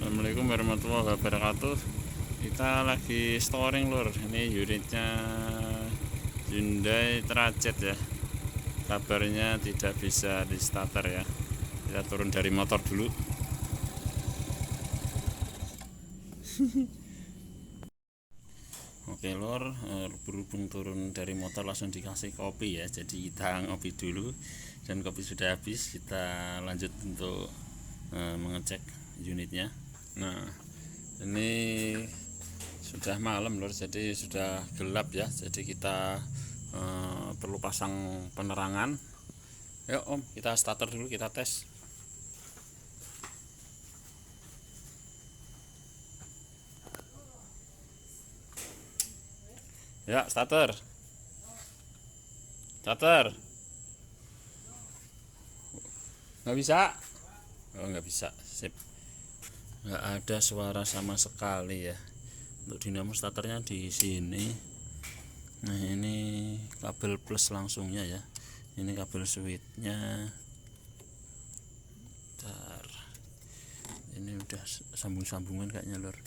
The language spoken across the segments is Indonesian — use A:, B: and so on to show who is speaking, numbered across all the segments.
A: Assalamualaikum warahmatullahi wabarakatuh. Kita lagi storing lur. Ini unitnya Hyundai Trajet ya. Kabarnya tidak bisa di starter ya. Kita turun dari motor dulu. Oke lur, berhubung turun dari motor langsung dikasih kopi ya. Jadi kita ngopi dulu, dan kopi sudah habis. Kita lanjut untuk mengecek unitnya. Nah, ini sudah malam lur, jadi sudah gelap ya. Jadi kita perlu pasang penerangan. Yuk om, kita starter dulu, kita tes. Ya, starter. Nggak bisa. Oh, nggak bisa. Sip. Nggak ada suara sama sekali ya. Untuk dinamo starternya di sini. Nah, ini kabel plus langsungnya ya. Ini kabel switchnya. Bentar. Ini udah sambung-sambungan kayaknya lur.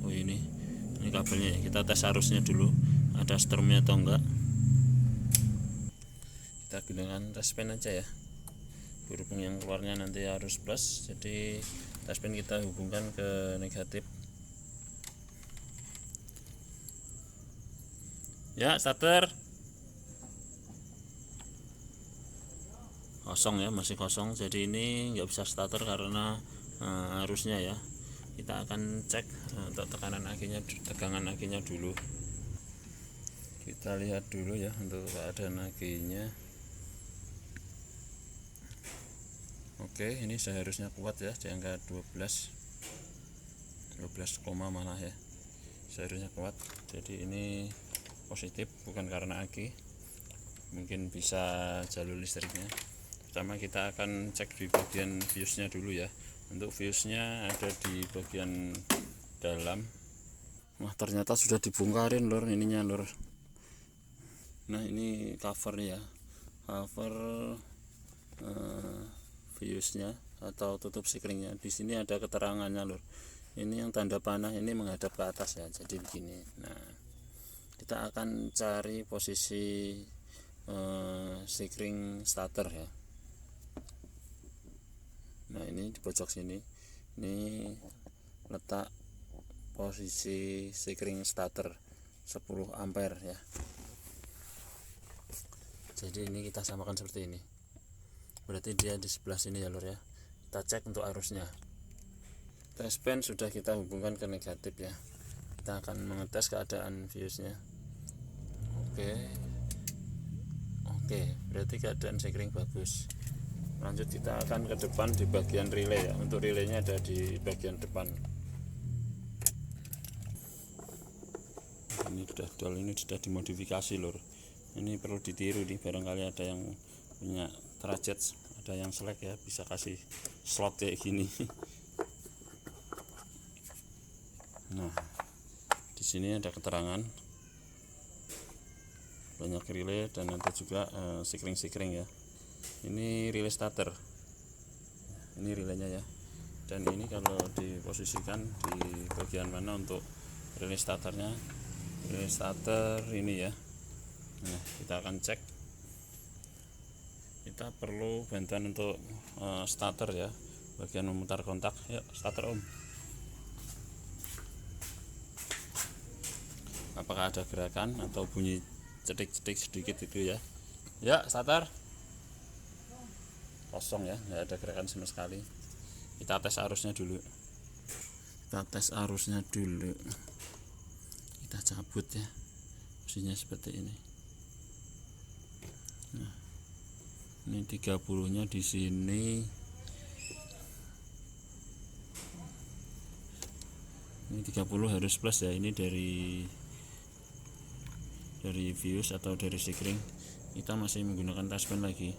A: Oh ini kabelnya ya. Kita tes arusnya dulu, ada strumnya atau enggak. Kita gunakan tespen aja ya. Berhubung yang keluarnya nanti arus plus, jadi tespen kita hubungkan ke negatif. Ya, starter. Kosong ya, masih kosong. Jadi ini nggak bisa starter karena arusnya ya. Kita akan cek untuk tegangan akinya dulu. Kita lihat dulu ya untuk keadaan akinya. Oke, ini seharusnya kuat ya, di angka 12 malah ya. Seharusnya kuat. Jadi ini positif, bukan karena aki. Mungkin bisa jalur listriknya. Pertama kita akan cek di bagian fuse-nya dulu ya. Untuk fuse-nya ada di bagian dalam. Wah, ternyata sudah dibongkarin lur ininya lur. Nah, ini cover ya. Cover fuse-nya atau tutup sikringnya. Di sini ada keterangannya lur. Ini yang tanda panah ini menghadap ke atas ya. Jadi begini. Nah, kita akan cari posisi sikring starter ya. Nah, ini di pojok sini. Ini letak posisi sikring starter 10 ampere ya. Jadi ini kita samakan seperti ini. Berarti dia di sebelah sini ya lur ya. Kita cek untuk arusnya. Tespen sudah kita hubungkan ke negatif ya. Kita akan mengetes keadaan fuse-nya. Oke, berarti keadaan sikring bagus. Lanjut kita akan ke depan di bagian relay ya. Untuk relaynya ada di bagian depan. Ini sudah dimodifikasi lur. Ini perlu ditiru nih, barangkali ada yang punya Trajet, ada yang selek ya, bisa kasih slot kayak gini. Nah, di sini ada keterangan banyak relay dan ada juga sikring-sikring ya. Ini relay starter. Ini relaynya ya. Dan ini kalau diposisikan di bagian mana untuk relay starternya? Relay starter ini ya. Nah, kita akan cek. Kita perlu bantuan untuk starter ya, bagian memutar kontak. Yuk starter om. Apakah ada gerakan atau bunyi cetik-cetik sedikit itu ya? Ya starter. Kosong ya, nggak ada gerakan sama sekali. Kita tes arusnya dulu. Kita cabut ya, posisinya seperti ini. Nah, ini 30-nya di sini. Ini 30 harus plus ya. Ini dari fuse atau dari sikring. Kita masih menggunakan taspen lagi.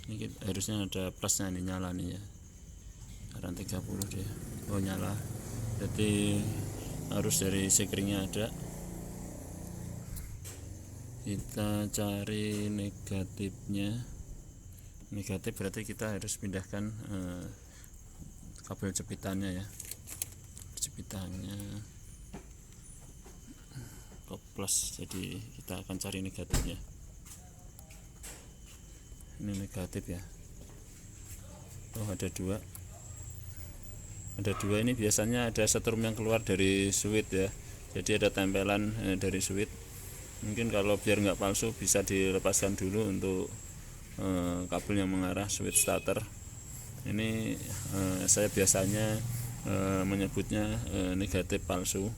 A: Ini harusnya ada plusnya, ini nyala nih ya. Sekarang 30 dia. Oh, nyala. Berarti harus dari sikringnya ada. Kita cari negatifnya. negatif berarti kita harus pindahkan kabel jepitannya ya, jepitannya ke plus, jadi kita akan cari negatifnya. Ini negatif ya. Oh, ada dua ini biasanya ada setrum yang keluar dari switch ya, jadi ada tempelan dari switch. Mungkin kalau biar nggak palsu bisa dilepaskan dulu untuk kabel yang mengarah switch starter. Ini saya biasanya menyebutnya negatif palsu.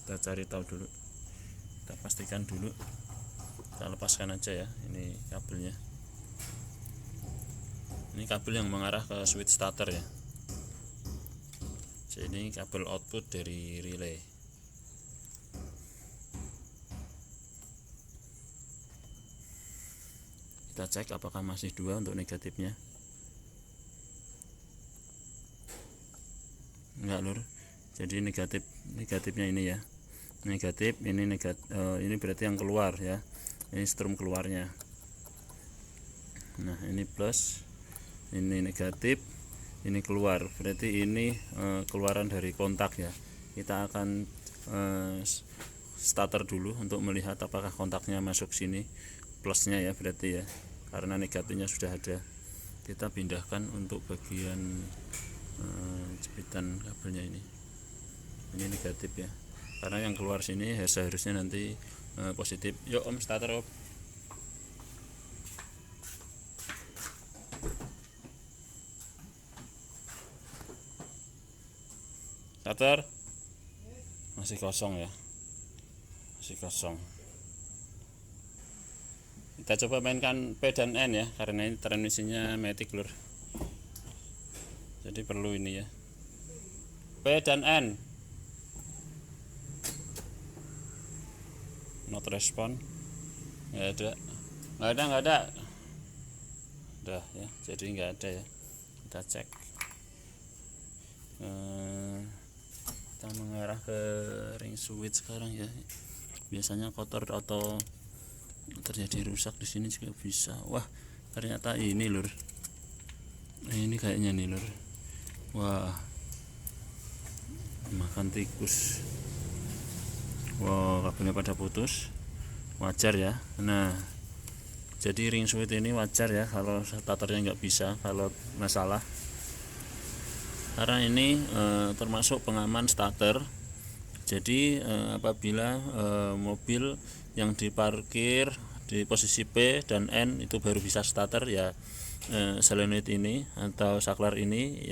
A: Kita cari tahu dulu, kita pastikan dulu, kita lepaskan aja ya. Ini kabelnya, ini kabel yang mengarah ke switch starter ya. Jadi ini kabel output dari relay. Kita cek apakah masih 2 untuk negatifnya. Enggak lur, jadi negatifnya ini ya, negatif ini ini berarti yang keluar ya, ini strum keluarnya. Nah ini plus, ini negatif, ini keluar, berarti ini keluaran dari kontak ya. Kita akan starter dulu untuk melihat apakah kontaknya masuk sini, plusnya ya berarti ya, karena negatifnya sudah ada. Kita pindahkan untuk bagian jepitan kabelnya ini negatif ya, karena yang keluar sini seharusnya nanti positif. Yuk om, starter om. Starter masih kosong ya, masih kosong. Kita coba mainkan P dan N ya, karena ini transmisinya matic lur, jadi perlu ini ya, P dan N. Not respon, nggak ada udah ya, jadi nggak ada ya. Kita cek, kita mengarah ke ring switch sekarang ya. Biasanya kotor atau terjadi rusak di sini juga bisa. Wah, ternyata ini lur, ini kayaknya nih lur. Wah, makan tikus. Wow, kabelnya pada putus, wajar ya. Nah, jadi ring switch ini wajar ya kalau starternya nggak bisa, kalau masalah, karena ini termasuk pengaman starter. Jadi apabila mobil yang diparkir di posisi P dan N itu baru bisa starter ya, solenoid ini atau saklar ini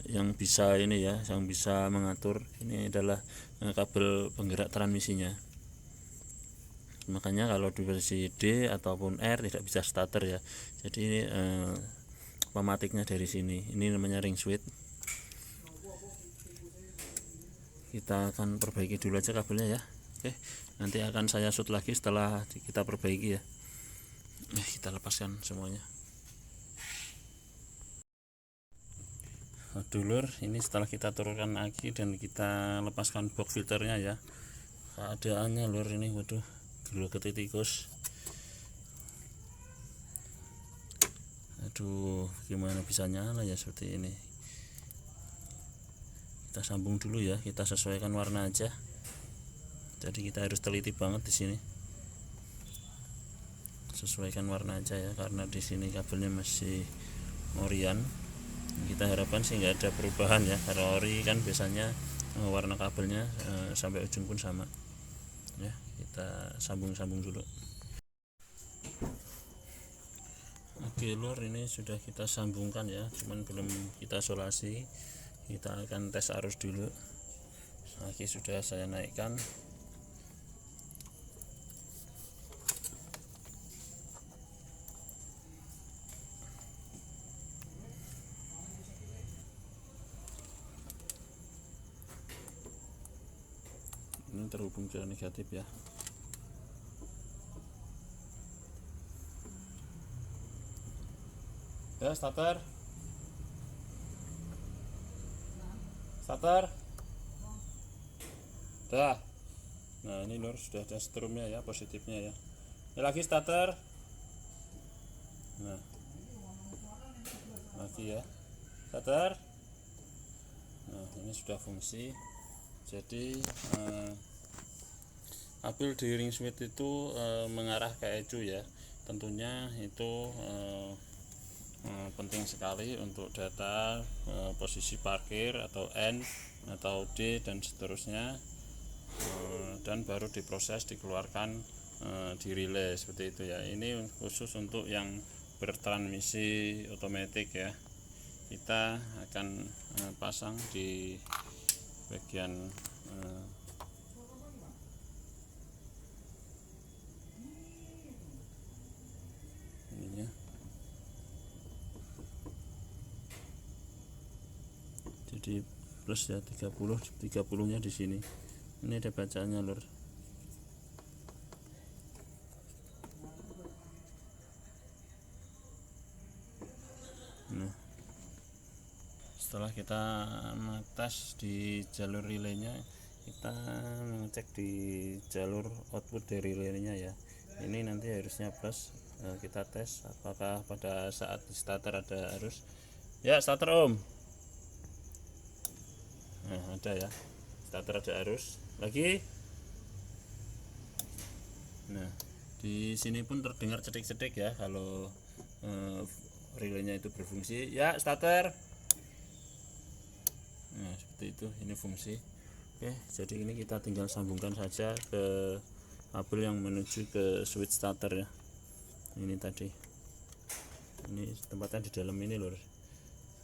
A: yang bisa ini ya, yang bisa mengatur. Ini adalah kabel penggerak transmisinya. Makanya kalau di posisi D ataupun R tidak bisa starter ya. Jadi ini pematiknya dari sini. Ini namanya ring switch. Kita akan perbaiki dulu aja kabelnya ya. Oke, nanti akan saya shoot lagi setelah kita perbaiki ya. Kita lepaskan semuanya. Dulur, ini setelah kita turunkan aki dan kita lepaskan box filternya ya. Keadaannya lur ini, waduh, gelogeti tikus. Aduh, gimana bisa nyala ya seperti ini. Kita sambung dulu ya, kita sesuaikan warna aja. Jadi kita harus teliti banget di sini. Sesuaikan warna aja ya, karena di sini kabelnya masih orian. Kita harapkan sih nggak ada perubahan ya, karena ori kan biasanya warna kabelnya sampai ujung pun sama ya. Kita sambung dulu. Oke lur, ini sudah kita sambungkan ya, cuman belum kita isolasi. Kita akan tes arus dulu. Aki sudah saya naikkan. Ini terhubung ke negatif ya. Ya, starter. Dah. Nah, ini lur sudah ada strumnya ya, positifnya ya. Ini lagi starter. Nah, lagi ya, starter. Nah, ini sudah fungsi. Jadi kabel di ring switch itu mengarah ke ECU ya. Tentunya itu penting sekali untuk data posisi parkir atau N atau D dan seterusnya, dan baru diproses dikeluarkan di relay seperti itu ya. Ini khusus untuk yang bertransmisi otomatis ya. Kita akan pasang di bagian ininya. Jadi plus ya 30 nya di sini. Ini ada bacaannya lur. Nah, setelah kita tes di jalur relaynya, kita mengecek di jalur output dari relaynya ya. Ini nanti harusnya plus. Kita tes apakah pada saat di starter ada arus ya. Starter om, nah ada ya, starter ada arus lagi. Nah, di sini pun terdengar cedik-cedik ya kalau relaynya itu berfungsi ya. Starter. Nah, seperti itu, ini fungsi. Oke, jadi ini kita tinggal sambungkan saja ke kabel yang menuju ke switch starter ya. Ini tadi, ini tempatnya di dalam ini lur.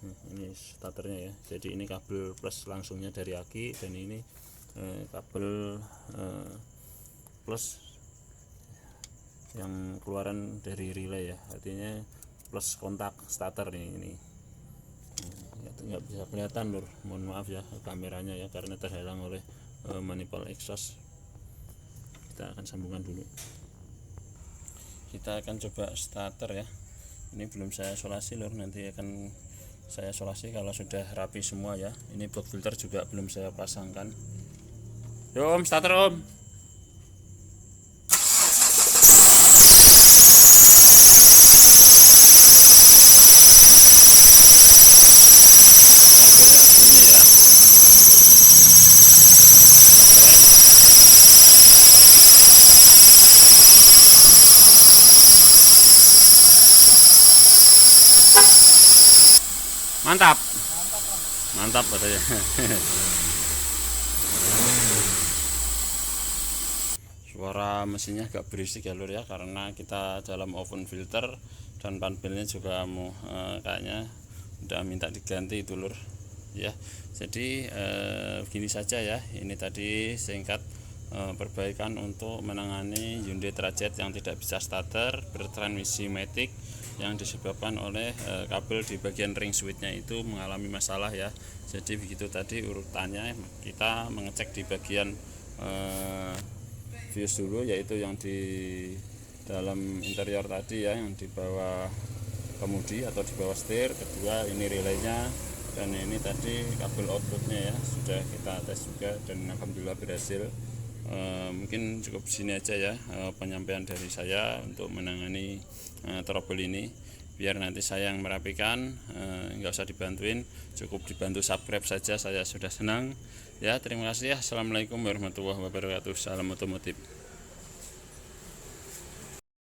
A: Nah, ini starternya ya. Jadi ini kabel plus langsungnya dari aki, dan ini kabel plus yang keluaran dari relay ya. Artinya plus kontak starter nih ini. Nggak bisa kelihatan lur, mohon maaf ya kameranya ya, karena terhalang oleh manifold exhaust. Kita akan sambungkan dulu. Kita akan coba starter ya. Ini belum saya isolasi lur, nanti akan saya isolasi kalau sudah rapi semua ya. Ini box filter juga belum saya pasangkan. Yo om, starter om. Mantap, mantap katanya. Suara mesinnya agak berisik ya lur ya, karena kita dalam oven filter dan panelnya juga mau kayaknya udah minta diganti itu lur ya. Jadi begini saja ya, ini tadi singkat perbaikan untuk menangani Hyundai Trajet yang tidak bisa starter bertransmisi matic, yang disebabkan oleh kabel di bagian ring switchnya itu mengalami masalah ya. Jadi begitu tadi urutannya, kita mengecek di bagian fuse dulu, yaitu yang di dalam interior tadi ya, yang di bawah kemudi atau di bawah setir. Kedua ini relaynya, dan ini tadi kabel outputnya ya, sudah kita tes juga dan alhamdulillah berhasil. Mungkin cukup sini aja ya penyampaian dari saya untuk menangani trouble ini, biar nanti saya yang merapikan, nggak usah dibantuin, cukup dibantu subscribe saja, saya sudah senang ya. Terima kasih ya. Assalamualaikum warahmatullahi wabarakatuh. Salam otomotif.